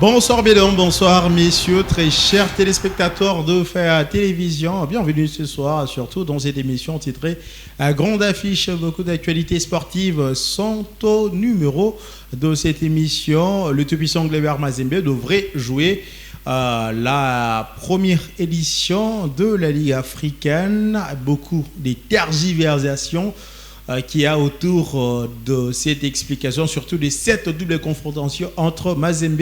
Bonsoir mesdames, bonsoir messieurs, très chers téléspectateurs de FA Télévision. Bienvenue ce soir, surtout dans cette émission titrée à grande affiche. Beaucoup d'actualités sportives sont au numéro de cette émission. Le tout-puissant Glebert Mazembe devrait jouer la première édition de la Ligue africaine. Beaucoup de tergiversations qui a autour de cette explication, surtout de cette double confrontation entre Mazembe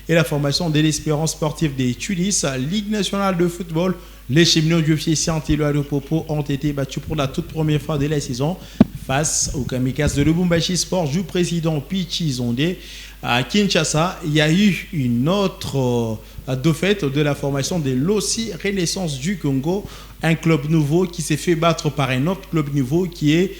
et la formation de l'Espérance sportive des Tunis. Ligue nationale de football, les cheminots du FC Saint-Éloi de Popo ont été battus pour la toute première fois de la saison face aux Kamikazes de Lubumbashi Sport du président Pichi Zondé. À Kinshasa, il y a eu une autre défaite de la formation de l'OSI Renaissance du Congo, un club nouveau qui s'est fait battre par un autre club nouveau qui est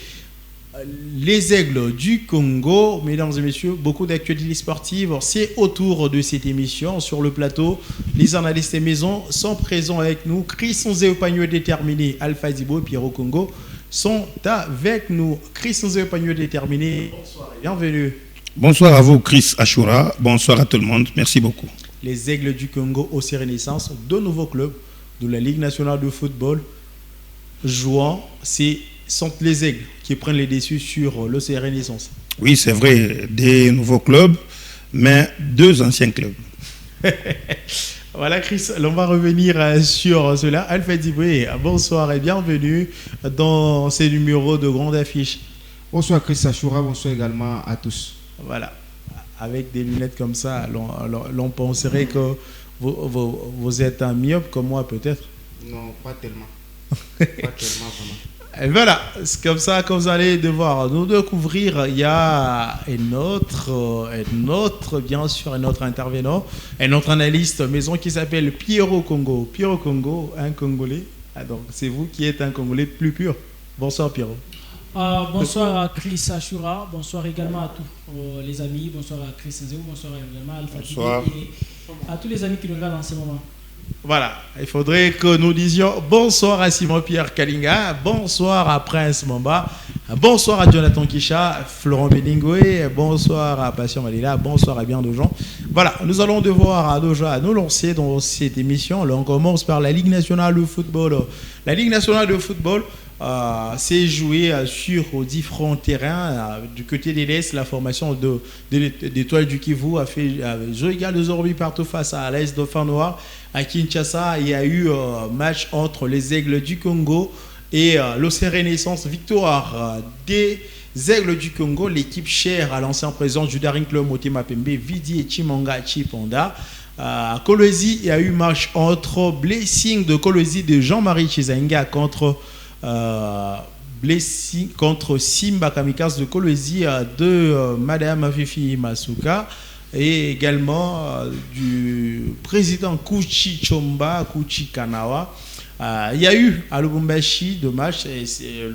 les Aigles du Congo. Mesdames et messieurs, beaucoup d'actualités sportives, c'est autour de cette émission. Sur le plateau, les analystes et maisons sont présents avec nous. Chris Nzeo-Pagno déterminé, Alpha Zibo et Pierrot Congo sont avec nous. Chris Nzeo-Pagno déterminé, bonsoir et bienvenue. Bonsoir à vous Chris Ashura, bonsoir à tout le monde, merci beaucoup. Les Aigles du Congo au Renaissance, deux nouveaux clubs de la Ligue nationale de football jouant, sont les Aigles qui prennent les déçus sur l'OCR Renaissance. Oui, c'est vrai, des nouveaux clubs, mais deux anciens clubs. Voilà Chris, on va revenir sur cela. Alpha Diboué, bonsoir et bienvenue dans ces numéros de grande affiche. Bonsoir Chris Ashura, bonsoir également à tous. Voilà, avec des lunettes comme ça, l'on penserait que vous êtes un myope comme moi peut-être. Non, pas tellement. Pas tellement vraiment. Et voilà, c'est comme ça que vous allez devoir nous découvrir. Il y a un autre intervenant, un autre analyste maison qui s'appelle Pierrot Congo. Pierrot Congo, un Congolais. Ah, donc c'est vous qui êtes un Congolais plus pur. Bonsoir Pierrot. Bonsoir à Chris Ashura, bonsoir également à tous les amis, bonsoir à Chris Nzeo, bonsoir également à Alpha et à tous les amis qui nous regardent en ce moment. Voilà, il faudrait que nous disions bonsoir à Simon-Pierre Kalinga, bonsoir à Prince Mamba, bonsoir à Jonathan Kisha, Florent Beningoué, bonsoir à Passion Malila, bonsoir à bien de gens. Voilà, nous allons devoir déjà nous lancer dans cette émission. Là, on commence par la Ligue nationale de football. La Ligue nationale de football s'est jouée sur différents terrains. Du côté de l'Est, la formation d'Étoile du Kivu a fait jeu égal de Zorbi partout face à l'Est Dauphin Noir. À Kinshasa, il y a eu un match entre les Aigles du Congo et l'OCR Renaissance. Victoire des Aigles du Congo, l'équipe chère à l'ancien président du Daring Club Motema Pembe, Vidi et Chimanga Chiponda. À Kolwezi, il y a eu match entre Blessing de Kolwezi de Jean-Marie Chizenga contre Simba Kamikaze de Kolwezi de Madame Fifi Masuka. Et également du président Kouchi Chomba, Kouchi Kanawa. Il y a eu à Lubumbashi deux matchs, et c'est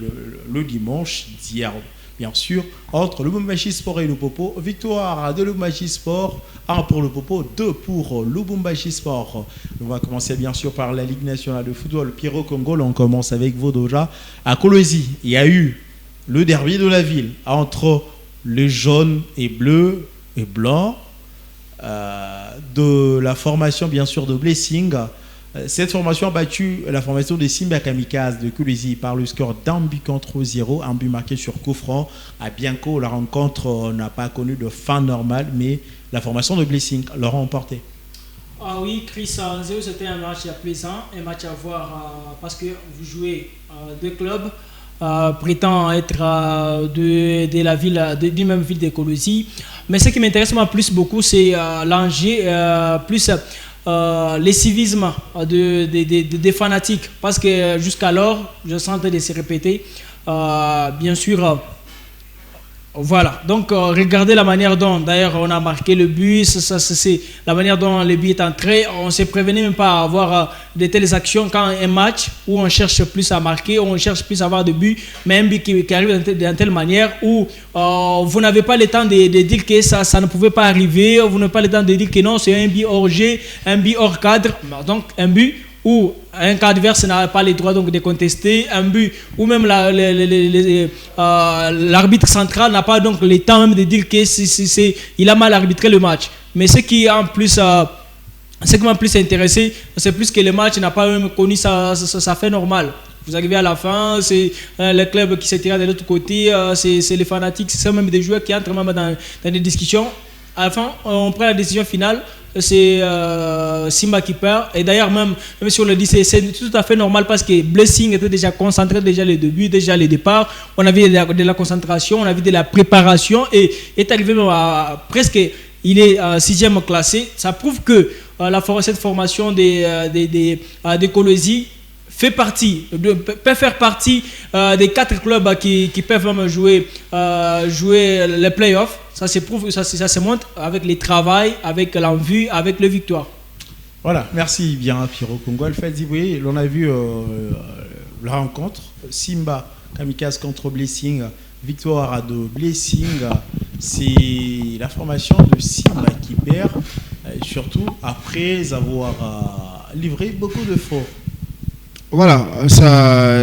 le dimanche d'hier, bien sûr, entre Lubumbashi Sport et le Popo. Victoire de Lubumbashi Sport, 1 pour le Popo, 2 pour Lubumbashi Sport. On va commencer bien sûr par la Ligue nationale de football. Pierrot Congo, on commence avec vous déjà. À Kolwezi, il y a eu le derby de la ville entre les jaunes et bleus et blancs. De la formation bien sûr de Blessing. Cette formation a battu la formation de Simba Kamikaze de Kolwezi par le score d'un but contre 0, un but marqué sur coup franc. À Bianco, la rencontre n'a pas connu de fin normale, mais la formation de Blessing l'a remporté. Ah oui, Chris Nzeo, c'était un match plaisant, un match à voir parce que vous jouez deux clubs prétend être de la ville, du même ville de Kolwezi. Mais ce qui m'intéresse moi beaucoup, c'est l'enjeu, plus les civismes des fanatiques. Parce que jusqu'alors, je sentais de se répéter. Bien sûr, voilà. Donc, regardez la manière dont, d'ailleurs, on a marqué le but. C'est la manière dont le but est entré. On ne se prévenait même pas à avoir de telles actions quand un match où on cherche plus à marquer, où on cherche plus à avoir de buts, mais un but qui arrive d'une telle manière où vous n'avez pas le temps de dire que ça ne pouvait pas arriver. Vous n'avez pas le temps de dire que non, c'est un but hors jeu, un but hors cadre. Donc, un but où un cas adverse n'a pas le droit donc de contester, un but où même l'arbitre central n'a pas donc le temps même de dire que il a mal arbitré le match. Mais ce qui en plus... ce qui m'a plus intéressé, c'est plus que le match n'a pas même connu sa fin normale. Vous arrivez à la fin, c'est le club qui se tire de l'autre côté, c'est les fanatiques, c'est même des joueurs qui entrent même dans des discussions. À la fin, on prend la décision finale, c'est Simba qui perd. Et d'ailleurs, même si on le dit, c'est tout à fait normal parce que Blessing était déjà concentré, déjà les débuts, déjà les départs. On avait de la concentration, on avait de la préparation et est arrivé à presque, il est 6e classé. Ça prouve que cette formation des Colosi peut faire partie des 4 clubs qui peuvent même jouer les playoffs. Ça se prouve, ça se montre avec les travail, avec l'envie, avec les victoires. Voilà, merci bien Pierrot Congo. Alfred, oui, l'on a vu la rencontre Simba Kamikaze contre Blessing, victoire de Blessing. C'est la formation de Simba qui perd, surtout après avoir livré beaucoup de faux. Voilà,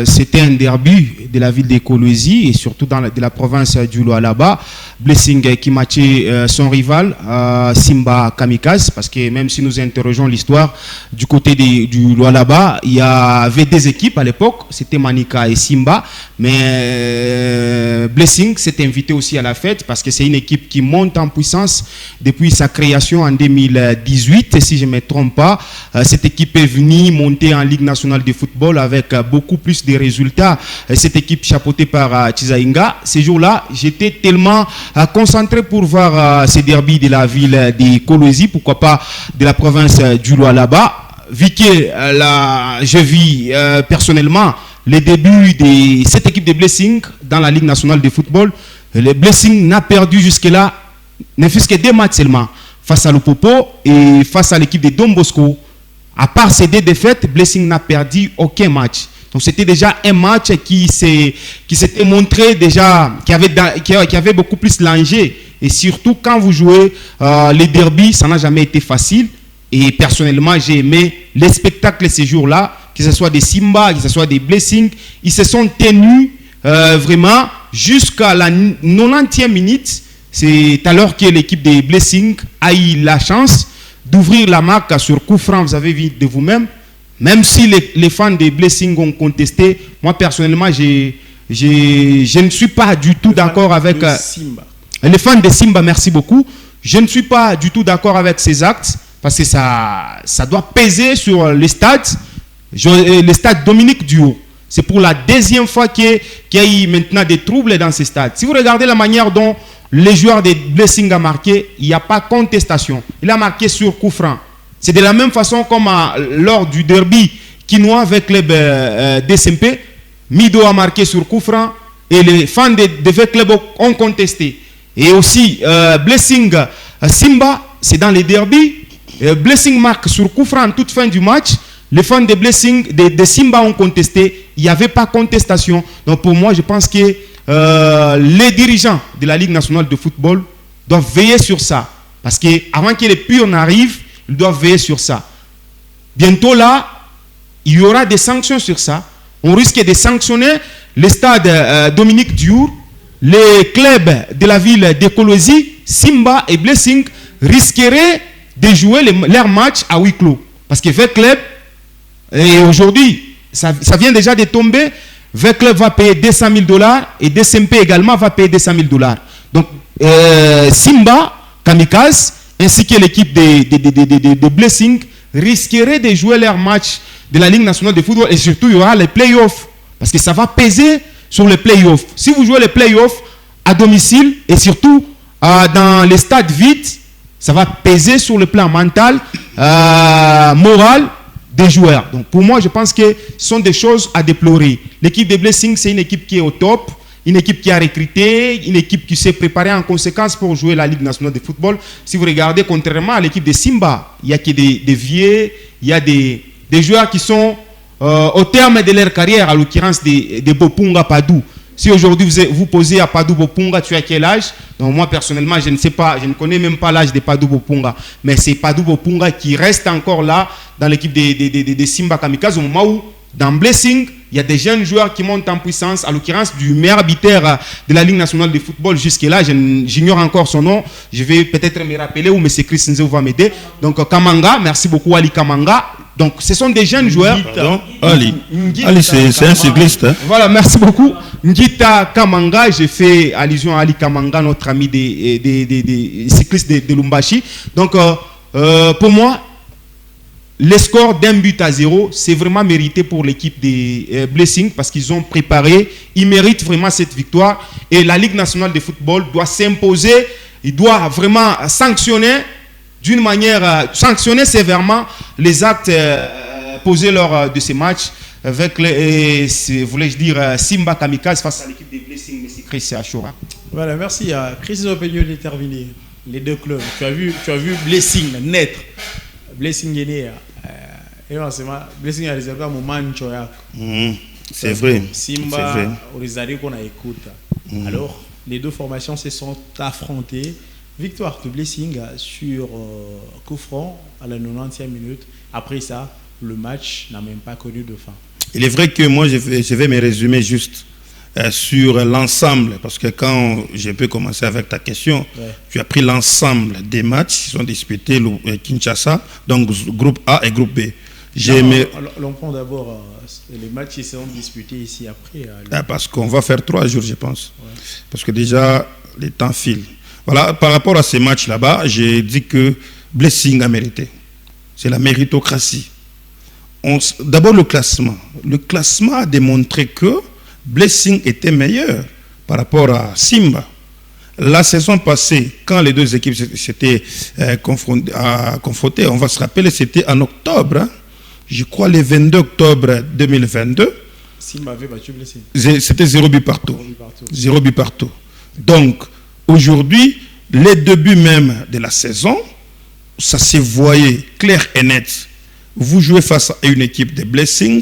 c'était un derby de la ville de Kolwezi et surtout de la province du Lualaba. Blessing qui matchait son rival, Simba Kamikaze, parce que même si nous interrogeons l'histoire du côté du Lualaba, il y avait 2 équipes à l'époque, c'était Manika et Simba, mais Blessing s'est invité aussi à la fête parce que c'est une équipe qui monte en puissance depuis sa création en 2018, et si je ne me trompe pas, cette équipe est venue monter en Ligue nationale de football avec beaucoup plus de résultats. Cette équipe chapeautée par Chizainga. Ces jours-là, j'étais tellement concentré pour voir ces derbys de la ville de Kolwezi, pourquoi pas de la province du Lualaba, vu que je vis personnellement les débuts de cette équipe de Blessing dans la Ligue nationale de football. Le Blessing n'a perdu jusque-là, ne fût-ce que 2 matchs seulement, face à Lupopo et face à l'équipe de Don Bosco. À part ces 2 défaites, Blessing n'a perdu aucun match. Donc c'était déjà un match qui s'était montré déjà, qui avait beaucoup plus d'enjeux. Et surtout quand vous jouez les derbies, ça n'a jamais été facile. Et personnellement, j'ai aimé les spectacles ces jours-là, que ce soit des Simba, que ce soit des Blessing. Ils se sont tenus vraiment jusqu'à la 90e minute. C'est alors que l'équipe des Blessing a eu la chance d'ouvrir la marque sur coup franc, vous avez vu de vous-même. Même si les fans des Blessing ont contesté, moi personnellement, je ne suis pas du tout d'accord avec... Les fans de Simba, merci beaucoup. Je ne suis pas du tout d'accord avec ces actes, parce que ça doit peser sur le stade Dominique Duhaut. C'est pour la 2e fois qu'il y a eu maintenant des troubles dans ces stades. Si vous regardez la manière dont les joueurs de Blessing a marqué, il n'y a pas contestation. Il a marqué sur coup franc. C'est de la même façon comme lors du derby quinois avec le DSMP. Mido a marqué sur coup franc et les fans de club ont contesté. Et aussi, Blessing Simba, c'est dans les derbies. Blessing marque sur coup franc en toute fin du match. Les fans de Blessing, de Simba ont contesté. Il n'y avait pas contestation. Donc pour moi, je pense que les dirigeants de la Ligue nationale de football doivent veiller sur ça. Parce qu'avant que les purs n'arrivent, ils doivent veiller sur ça. Bientôt là, il y aura des sanctions sur ça. On risque de sanctionner le stade Dominique Duhaut. Les clubs de la ville de Kolwezi, Simba et Blessing risqueraient de jouer leurs matchs à huis clos. Parce que V-Club, et aujourd'hui, ça vient déjà de tomber, V-Club va payer $200,000 et DSMP également va payer $200,000. Donc, Simba, Kamikaze, ainsi que l'équipe de Blessing risqueraient de jouer leur match de la Ligue nationale de football et surtout, il y aura les playoffs. Parce que ça va peser sur les playoffs. Si vous jouez les playoffs à domicile et surtout dans les stades vides, ça va peser sur le plan mental, moral des joueurs. Donc pour moi, je pense que ce sont des choses à déplorer. L'équipe de Blessing, c'est une équipe qui est au top, une équipe qui a recruté, une équipe qui s'est préparée en conséquence pour jouer la Ligue nationale de football. Si vous regardez, contrairement à l'équipe de Simba, il y a que des vieux, il y a des joueurs qui sont au terme de leur carrière, à l'occurrence de Bopunga Padou. Si aujourd'hui vous posez à Padou Bopunga, tu as quel âge? Donc moi personnellement, je ne sais pas, je ne connais même pas l'âge de Padou Bopunga. Mais c'est Padou Bopunga qui reste encore là dans l'équipe de Simba Kamikaze au moment où, dans Blessing, Il y a des jeunes joueurs qui montent en puissance, à l'occurrence du meilleur arbitre de la Ligue nationale de football jusque-là. J'ignore encore son nom. Je vais peut-être me rappeler où M. Chris Nzeo va m'aider. Donc Kamanga, merci beaucoup Ali Kamanga. Donc ce sont des jeunes joueurs. Pardon, Ali c'est un cycliste. Hein? Voilà, merci beaucoup. Ngita Kamanga, j'ai fait allusion à Ali Kamanga, notre ami des cyclistes de Lumbashi. Donc pour moi, le score d'1-0, c'est vraiment mérité pour l'équipe des Blessing parce qu'ils ont préparé, ils méritent vraiment cette victoire et la Ligue nationale de football doit s'imposer, il doit vraiment sanctionner d'une manière, sanctionner sévèrement les actes posés lors de ces matchs avec, voulais-je dire, Simba Kamikaze face à l'équipe des Blessing, mais c'est Chris Achoura. Voilà, merci. Chris Opinion déterminé, les deux clubs. Tu as vu Blessing naître. Blessing est né. Blessing a réservé un moment. C'est vrai. Simba, Orizari qu'on a écouté. Alors, les deux formations se sont affrontées. Victoire de Blessing sur coup franc à la 90e minute. Après ça, le match n'a même pas connu de fin. Il est vrai que moi, je vais me résumer juste sur l'ensemble, parce que quand je peux commencer avec ta question, tu as pris l'ensemble des matchs qui sont disputés Kinshasa, donc groupe A et groupe B. On prend d'abord les matchs qui seront disputés ici après. Parce qu'on va faire 3 jours, je pense. Ouais. Parce que déjà, les temps filent. Voilà, par rapport à ces matchs là-bas, j'ai dit que Blessing a mérité. C'est la méritocratie. D'abord le classement. Le classement a démontré que Blessing était meilleur par rapport à Simba. La saison passée, quand les deux équipes s'étaient confrontées, on va se rappeler, c'était en octobre. Hein, je crois le 22 octobre 2022. Simba avait battu Blessing. C'était 0 but partout. 0 but partout. Donc, aujourd'hui, les débuts même de la saison, ça s'est voyé clair et net. Vous jouez face à une équipe de Blessing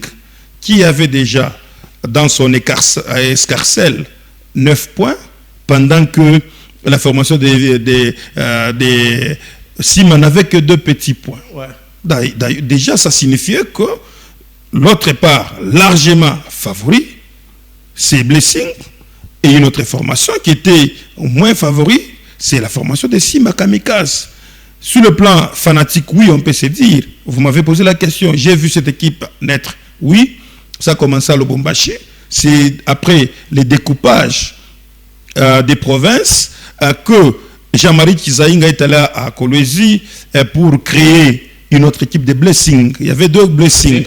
qui avait déjà dans son escarcelle 9 points, pendant que la formation des Simba n'avait que 2 petits points. Ouais. Déjà, ça signifiait que l'autre part largement favori, c'est Blessing, et une autre formation qui était moins favori, c'est la formation des Simba Kamikaze. Sur le plan fanatique, oui, on peut se dire. Vous m'avez posé la question, j'ai vu cette équipe naître. Oui, ça a commencé à Lubumbashi. C'est après les découpages des provinces que Jean-Marie Kizaïnga est allé à Kolwezi pour créer une autre équipe de Blessing. Il y avait 2 Blessing.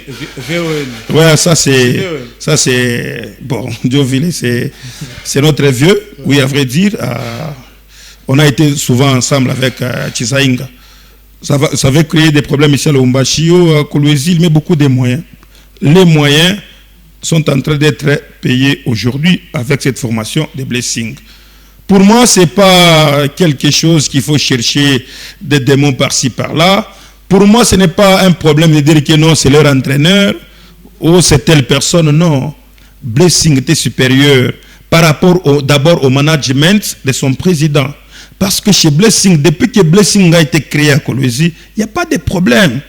Ouais, ça c'est bon, Dioville, c'est notre vieux. Oui, à vrai dire, on a été souvent ensemble avec Kizaïnga. Ça avait créé des problèmes ici à Lubumbashi, à Kolwezi, il met beaucoup de moyens. Les moyens sont en train d'être payés aujourd'hui avec cette formation de Blessing. Pour moi, ce n'est pas quelque chose qu'il faut chercher des démons par-ci, par-là. Pour moi, ce n'est pas un problème de dire que non, c'est leur entraîneur ou c'est telle personne. Non. Blessing était supérieur par rapport d'abord au management de son président. Parce que chez Blessing, depuis que Blessing a été créé à Kolwezi, il n'y a pas de problème.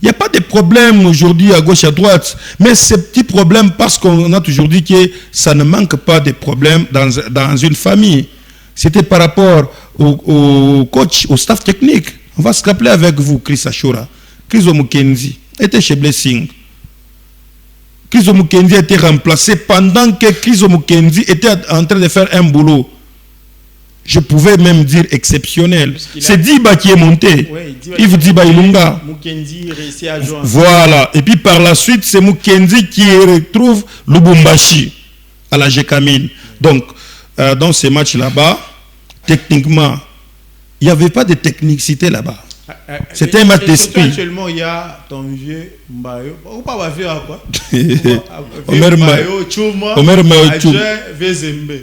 Il n'y a pas de problème aujourd'hui à gauche, à droite. Mais ces petits problèmes, parce qu'on a toujours dit que ça ne manque pas de problèmes dans une famille. C'était par rapport au coach, au staff technique. On va se rappeler avec vous, Chris Achoura. Chris Omukenzi était chez Blessing. Chris Omukenzi a été remplacé pendant que Chris Omukenzi était en train de faire un boulot. Je pouvais même dire exceptionnel. C'est Diba qui est monté. Oui, Yves Diba Ilunga. Mukendi réussit à joindre. Voilà. Et puis par la suite, c'est Mukendi qui retrouve Lubumbashi à la Jekamine. Donc, dans ces matchs là-bas, techniquement, il n'y avait pas de technicité là-bas. C'était un match d'esprit. Actuellement, il y a ton vieux Mbayo. Ou pas vieux à quoi? Omer Mayo Chuma. Omer Mayo Chuma.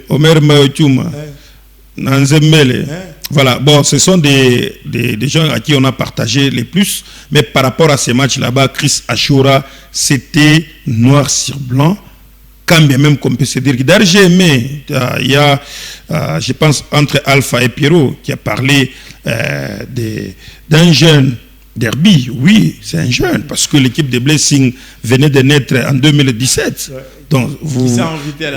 Omer Mayo Chuma. Voilà, bon, ce sont des gens à qui on a partagé les plus, mais par rapport à ces matchs là-bas, Chris Achoura, c'était noir sur blanc, quand bien même qu'on peut se dire. D'ailleurs, j'ai aimé, il y a, je pense, entre Alpha et Pierrot, qui a parlé d'un jeune Derby, oui, c'est un jeune, parce que l'équipe de Blessing venait de naître en 2017. Ouais. Donc,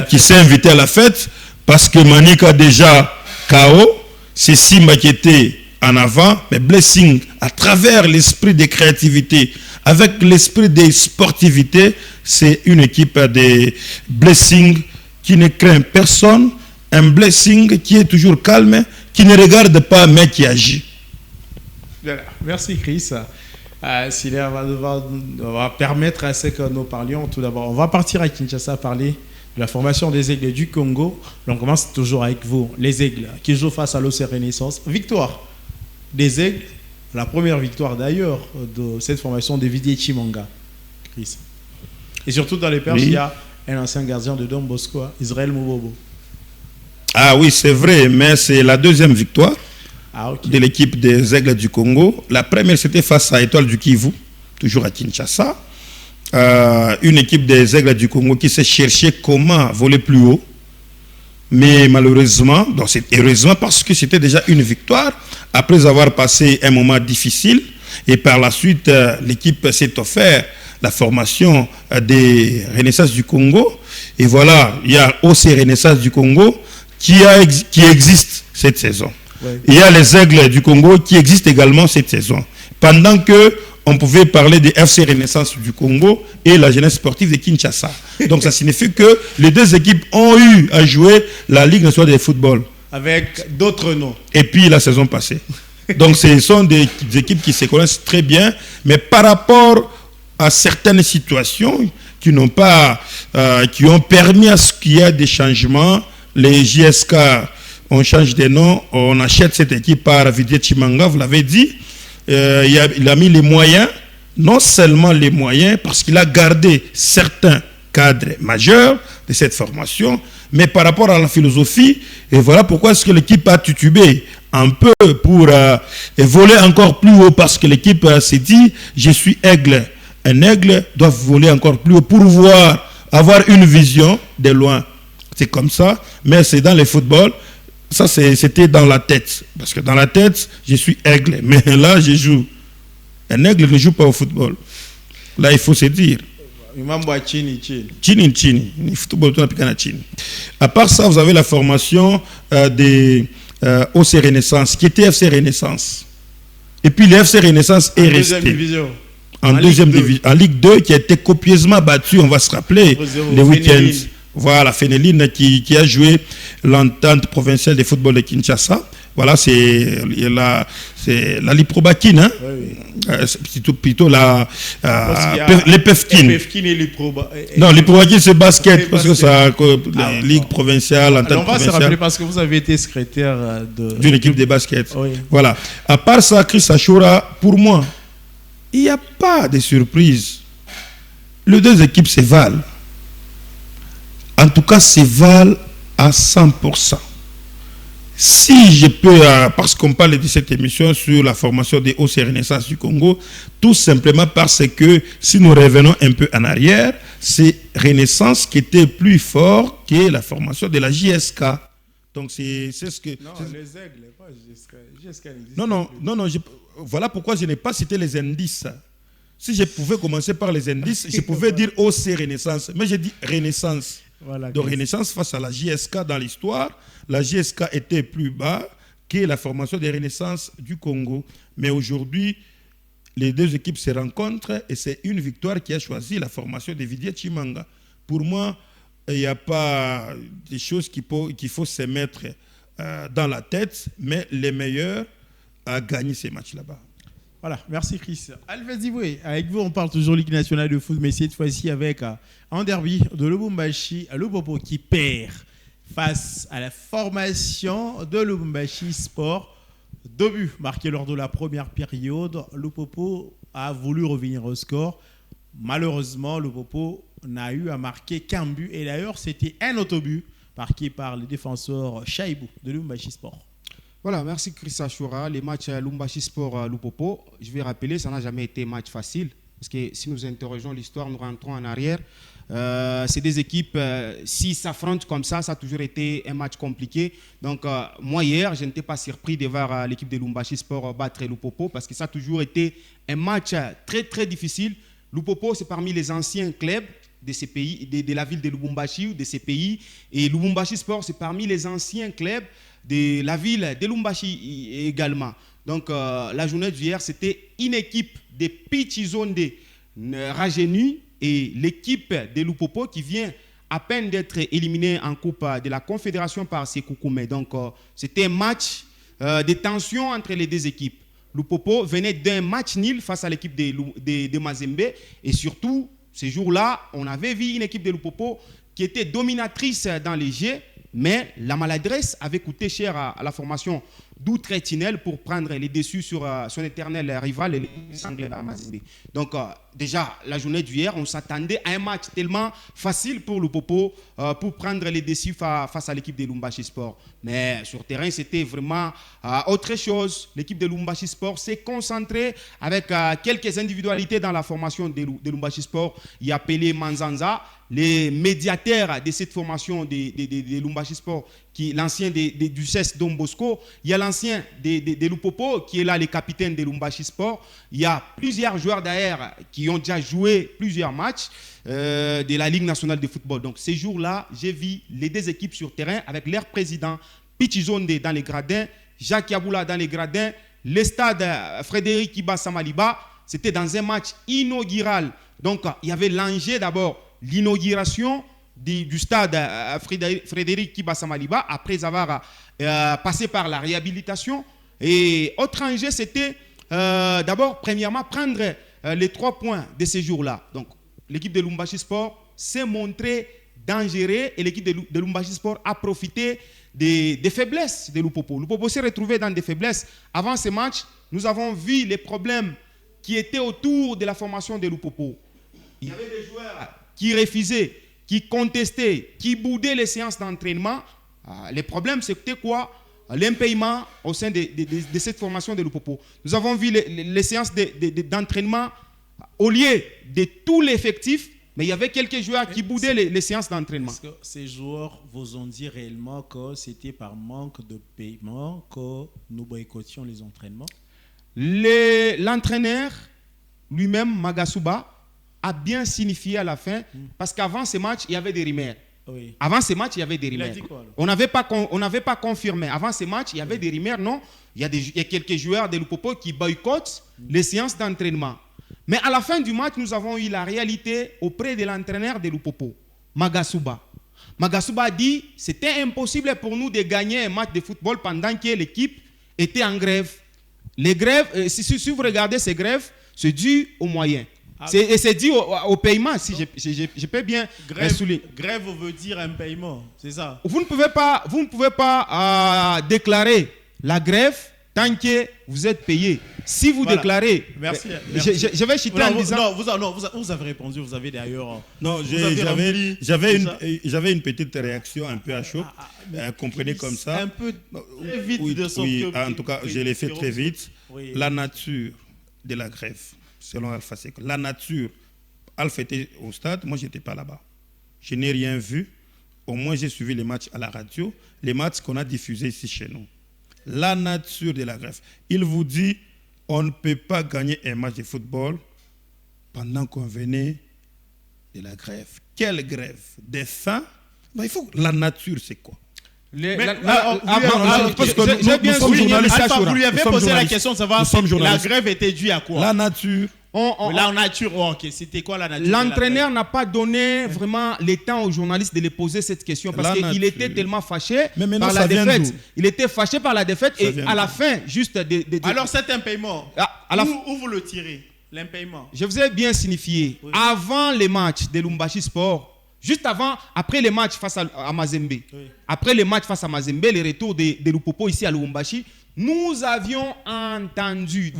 qui s'est invité à la fête, parce que Manik a déjà KO, c'est Simba qui était en avant, mais Blessing, à travers l'esprit de créativité, avec l'esprit de sportivité, c'est une équipe de Blessing qui ne craint personne, un Blessing qui est toujours calme, qui ne regarde pas, mais qui agit. Voilà. Merci Chris. Silia va permettre à ce que nous parlions tout d'abord. On va partir à Kinshasa parler de la formation des Aigles du Congo. On commence toujours avec vous, les Aigles qui jouent face à l'OC Renaissance. Victoire des Aigles, la première victoire d'ailleurs de cette formation de Didier Chimanga. Chris. Et surtout dans les perches, oui. Il y a un ancien gardien de Don Bosco, Israël Moubobo. Ah oui, c'est vrai, mais c'est la deuxième victoire de l'équipe des Aigles du Congo. La première, c'était face à Étoile du Kivu, toujours à Kinshasa. Une équipe des Aigles du Congo qui s'est cherché comment voler plus haut. Mais malheureusement, donc c'est heureusement parce que c'était déjà une victoire, après avoir passé un moment difficile. Et par la suite, l'équipe s'est offert la formation des Renaissance du Congo. Et voilà, il y a OC Renaissance du Congo qui existe cette saison. Ouais. Il y a les Aigles du Congo qui existent également cette saison. Pendant que on pouvait parler des FC Renaissance du Congo et la jeunesse sportive de Kinshasa. Donc ça signifie que les deux équipes ont eu à jouer la Ligue nationale de football. Avec d'autres noms. Et puis la saison passée. Donc ce sont des équipes qui se connaissent très bien, mais par rapport à certaines situations qui n'ont pas, qui ont permis à ce qu'il y ait des changements, les JSK, on change de nom, on achète cette équipe par Didier Chimanga, vous l'avez dit. Il a mis les moyens, non seulement les moyens, parce qu'il a gardé certains cadres majeurs de cette formation, mais par rapport à la philosophie, et voilà pourquoi est-ce que l'équipe a titubé un peu pour voler encore plus haut, parce que l'équipe s'est dit, je suis aigle. Un aigle doit voler encore plus haut pour avoir une vision de loin. C'est comme ça, mais c'est dans le football. Ça, c'était dans la tête. Parce que dans la tête, je suis aigle. Mais là, je joue. Un aigle ne joue pas au football. Là, il faut se dire. Chini. Football, à part ça, vous avez la formation des OC Renaissance, qui était FC Renaissance. Et puis, le FC Renaissance est resté. En deuxième division. En Ligue 2, qui a été copieusement battu, on va se rappeler, les week-ends. Voilà, Fénéline qui a joué l'entente provinciale de football de Kinshasa. Voilà, c'est la Liprobakine, hein? Oui. C'est plutôt les Pefkin. Non, Liprobakine c'est basket, parce que ça Ligue provinciale, entente provinciale. On va se rappeler parce que vous avez été secrétaire d'une équipe de basket. Oui. Voilà. À part ça, Chris Achoura, pour moi, il n'y a pas de surprise. Les deux équipes se valent. En tout cas, se valent à 100%. Si je peux, parce qu'on parle de cette émission sur la formation des OC Renaissance du Congo, tout simplement parce que si nous revenons un peu en arrière, c'est Renaissance qui était plus fort que la formation de la JSK. Donc c'est ce que... Non, les Aigles, pas JSK non, voilà pourquoi je n'ai pas cité les indices. Si je pouvais commencer par les indices, je pouvais dire OC Renaissance. Mais j'ai dit Renaissance. Voilà, donc Renaissance face à la JSK dans l'histoire, la JSK était plus bas que la formation des Renaissances du Congo. Mais aujourd'hui, les deux équipes se rencontrent et c'est une victoire qui a choisi la formation de Didier Chimanga. Pour moi, il n'y a pas des choses qu'il faut se mettre dans la tête, mais les meilleurs à gagner ces matchs là-bas. Voilà, merci Chris. Alves Diboué, avec vous on parle toujours Ligue nationale de foot, mais cette fois-ci avec un derby de Lubumbashi, Lupopo qui perd face à la formation de Lubumbashi Sport. 2 buts marqués lors de la première période. Lupopo a voulu revenir au score. Malheureusement, Lupopo n'a eu à marquer qu'un but. Et d'ailleurs, c'était un autobut marqué par le défenseur Chaibou de Lubumbashi Sport. Voilà, merci Chris Achoura. Les matchs Lubumbashi Sport Lupopo, je vais rappeler, ça n'a jamais été match facile. parce que si nous interrogeons l'histoire, nous rentrons en arrière. C'est des équipes, s'ils s'affrontent comme ça a toujours été un match compliqué. Donc, moi, hier, je n'étais pas surpris de voir l'équipe de Lumbashi Sport battre Lupopo parce que ça a toujours été un match très, très difficile. Lupopo, c'est parmi les anciens clubs de ces pays, de la ville de Lubumbashi, de ces pays. Et Lubumbashi Sport, c'est parmi les anciens clubs de la ville de Lubumbashi également. Donc, la journée d'hier, c'était une équipe de Pichizonde rajeunue et l'équipe de Lupopo qui vient à peine d'être éliminée en Coupe de la Confédération par Sékou Koumé. Donc, c'était un match de tension entre les deux équipes. Lupopo venait d'un match nul face à l'équipe de Mazembe. Et surtout, ce jour-là, on avait vu une équipe de Lupopo qui était dominatrice dans les jeux, mais la maladresse avait coûté cher à la formation d'Outre-Tinel pour prendre les dessus sur son éternel rival, les Anglais de Mazembe. Donc, déjà, la journée d'hier, on s'attendait à un match tellement facile pour Lupopo pour prendre les dessus face à l'équipe de Lumbashi Sport. Mais sur terrain, c'était vraiment autre chose. L'équipe de Lumbashi Sport s'est concentrée avec quelques individualités dans la formation de Lumbashi Sport. Il y a Pelé Manzanza, les médiateurs de cette formation de Lumbashi Sport, l'ancien du CES Don Bosco. Il y a l'ancien de Lupopo qui est là, le capitaine de Lumbashi Sport. Il y a plusieurs joueurs d'ailleurs qui ont déjà joué plusieurs matchs de la Ligue nationale de football. Donc ces jours-là, j'ai vu les deux équipes sur terrain avec leur président Pichizonde dans les gradins, Jacques Yaboula dans les gradins, le stade Frédéric Kiba Samaliba. C'était dans un match inaugural. Donc il y avait l'enjeu d'abord, l'inauguration du stade Frédéric Kiba Samaliba après avoir passé par la réhabilitation. Et autre enjeu, c'était d'abord, premièrement, prendre les 3 points de ces jours-là. Donc, l'équipe de Lumbashi Sport s'est montrée dangereuse et l'équipe de Lumbashi Sport a profité des faiblesses de Lupopo. Lupopo s'est retrouvé dans des faiblesses. Avant ce match, nous avons vu les problèmes qui étaient autour de la formation de Lupopo. Il y avait des joueurs qui refusaient, qui contestaient, qui boudaient les séances d'entraînement. Les problèmes, c'était quoi? L'impayement au sein de cette formation de Lupopo. Nous avons vu les séances d'entraînement au lieu de tout l'effectif, mais il y avait quelques joueurs qui boudaient les séances d'entraînement. Est-ce que ces joueurs vous ont dit réellement que c'était par manque de paiement que nous boycottions les entraînements? L'entraîneur lui-même, Magasuba, a bien signifié à la fin, parce qu'avant ce match, il y avait des rumeurs. Oui. Avant ce match, il y avait des rumeurs. On n'avait pas confirmé. Avant ce match, il y avait des rumeurs. Non, il y a quelques joueurs de Lupopo qui boycottent les séances d'entraînement. Mais à la fin du match, nous avons eu la réalité auprès de l'entraîneur de Lupopo, Magasuba. Magasuba a dit c'était impossible pour nous de gagner un match de football pendant que l'équipe était en grève. Les grèves, si vous regardez ces grèves, c'est dû aux moyens. Et c'est dû au paiement, si je peux bien souligner. Grève veut dire un paiement, c'est ça. Vous ne pouvez pas déclarer la grève tant que vous êtes payé. Si vous déclarez... Merci. Je vais citer en disant... Vous avez répondu, vous avez d'ailleurs... Non, j'avais une petite réaction un peu à chaud. Comprenez comme ça. Un peu très vite de son oui, en tout cas, je l'ai fait très vite. Oui. La nature de la grève, selon Alpha Sek. La nature, Alpha était au stade, moi je n'étais pas là-bas. Je n'ai rien vu. Au moins j'ai suivi les matchs à la radio, les matchs qu'on a diffusés ici chez nous. La nature de la grève. Il vous dit, on ne peut pas gagner un match de football pendant qu'on venait de la grève. Quelle grève? Des faim? Il faut... La nature, c'est quoi? Vous lui avez posé la question de savoir si la grève était due à quoi? La nature. La nature, ok. C'était quoi la nature? L'entraîneur n'a pas donné vraiment le temps aux journalistes de les poser cette question parce qu'il était tellement fâché par la défaite. Il était fâché par la défaite et à la fin, juste Alors c'est un paiement. Où vous le tirez? L'impaiement. Je vous ai bien signifié. Oui. Avant les matchs de Lumbashi Sport, juste après les matchs face à Mazembe, oui. Après les matchs face à Mazembe, le retour de Lupopo ici à Lubumbashi, nous avions entendu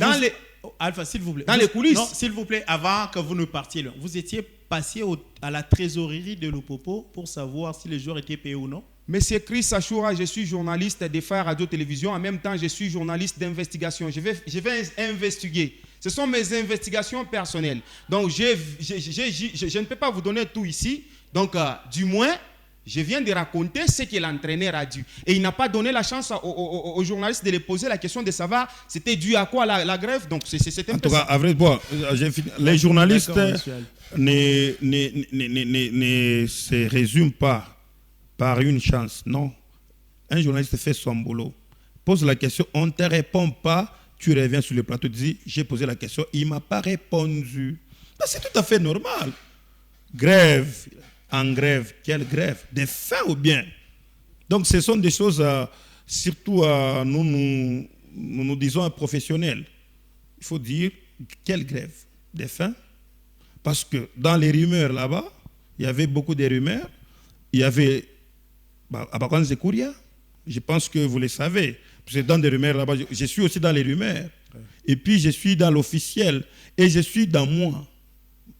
Alpha, s'il vous plaît. Dans les coulisses. Non, s'il vous plaît, avant que vous ne partiez, vous étiez passé à la trésorerie de Lupopo pour savoir si les joueurs étaient payés ou non? Monsieur Chris Achoura, je suis journaliste des Phares Radio-Télévision. En même temps, je suis journaliste d'investigation. Je vais investiguer Ce sont mes investigations personnelles. Donc, je ne peux pas vous donner tout ici. Donc, du moins, je viens de raconter ce que l'entraîneur a dit. Et il n'a pas donné la chance aux journalistes de lui poser la question de savoir c'était dû à quoi la grève. Donc, c'est un en peu tout cas, ça. à vrai, les journalistes ne se résument pas par une chance. Non. Un journaliste fait son boulot. Pose la question, on ne te répond pas. Tu reviens sur le plateau, tu dis, j'ai posé la question, il ne m'a pas répondu. C'est tout à fait normal. Grève, en grève, quelle grève? Des faits ou bien? Donc ce sont des choses, surtout nous disons professionnels. Il faut dire, quelle grève? Des faits? Parce que dans les rumeurs là-bas, il y avait beaucoup de rumeurs. Il y avait Abakan Zekouria. Je pense que vous le savez. Parce que dans des rumeurs là-bas, je suis aussi dans les rumeurs. Ouais. Et puis je suis dans l'officiel. Et je suis dans moi. Tu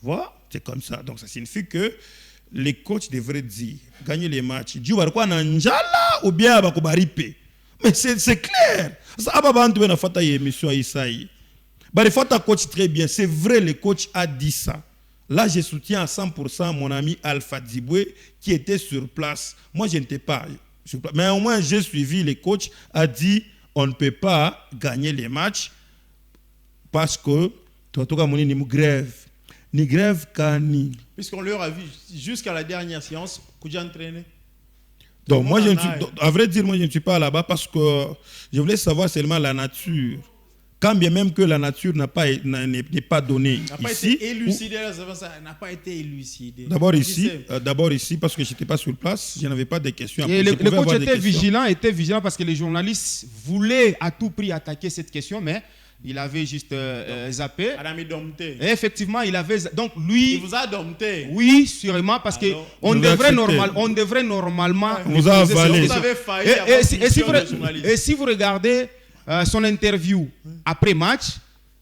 vois? C'est comme ça. Donc ça signifie que les coachs devraient dire, gagner les matchs. Dieu va quoi n'anjala ou bien va kubaripe. Mais c'est clair. Ça a pas fait une émission à Isaïe. Il faut un coach très bien. C'est vrai, le coach a dit ça. Là, je soutiens à 100% mon ami Alpha Diboué qui était sur place. Moi, je n'étais pas. Mais au moins, j'ai suivi les coachs, a dit on ne peut pas gagner les matchs parce que tu as ni grève. Ni grève, ni. Puisqu'on leur a vu jusqu'à la dernière séance, que j'ai entraîné. Donc, moi, à vrai dire, moi, je ne suis pas là-bas parce que je voulais savoir seulement la nature. Quand bien même que la nature n'est pas donnée n'a ici. Pas été élucidé, ça n'a pas été élucidé. D'abord ici, parce que je n'étais pas sur place, je n'avais pas de questions. Et le coach était vigilant parce que les journalistes voulaient à tout prix attaquer cette question, mais il avait juste zappé. Et effectivement, il avait... Donc lui... Il vous a dompté. Oui, sûrement, parce qu'on devrait normalement... Vous avez avalé. Vous avez failli et si vous regardez... son interview après match,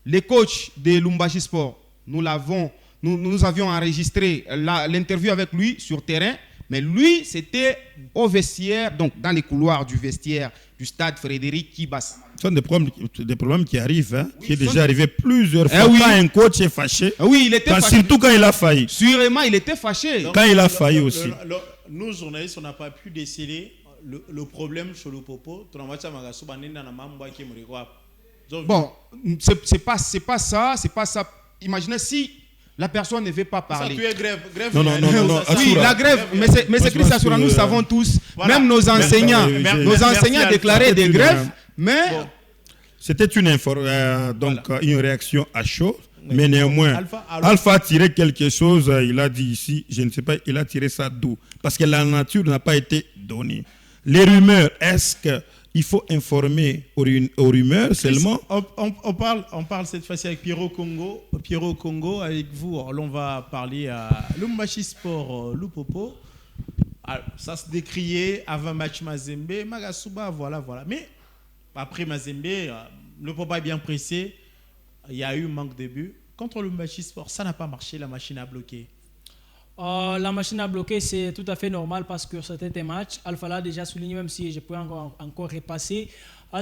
le coach de Lumbashi Sport, nous avions enregistré l'interview avec lui sur terrain, mais lui c'était au vestiaire, donc dans les couloirs du vestiaire du stade Frédéric Kibas. Ce sont des problèmes qui arrivent, hein, oui, qui est déjà arrivé plusieurs fois. Quand un coach est fâché, il était fâché. Surtout quand il a failli. Sûrement, il était fâché. Quand il a failli aussi. Nous, journalistes, on n'a pas pu déceler le problème sur le popo. Bon, c'est pas ça. Imaginez si la personne ne veut pas parler. Ça, tu es grève. Non. Oui, la grève, mais c'est Chris Assoura, nous savons tous. Voilà. Même nos enseignants, déclaraient des grèves, mais... Bon. C'était une réaction à chaud. Mais néanmoins, Alpha a tiré quelque chose, il a dit ici, je ne sais pas, il a tiré ça d'où? Parce que la nature n'a pas été donnée. Les rumeurs, est-ce qu'il faut informer aux rumeurs seulement? On parle cette fois-ci avec Pierrot Congo, avec vous. Alors, on va parler à Lumbashi Sport, Lupopo. Alors, ça se décriait avant match Mazembe, Magasuba, voilà. Mais après Mazembe, le Popa est bien pressé. Il y a eu un manque de buts. Contre le Lumbashi Sport, ça n'a pas marché, la machine a bloqué. La machine à bloquer, c'est tout à fait normal parce que c'était un match. Alpha l'a déjà souligné, même si je peux encore repasser.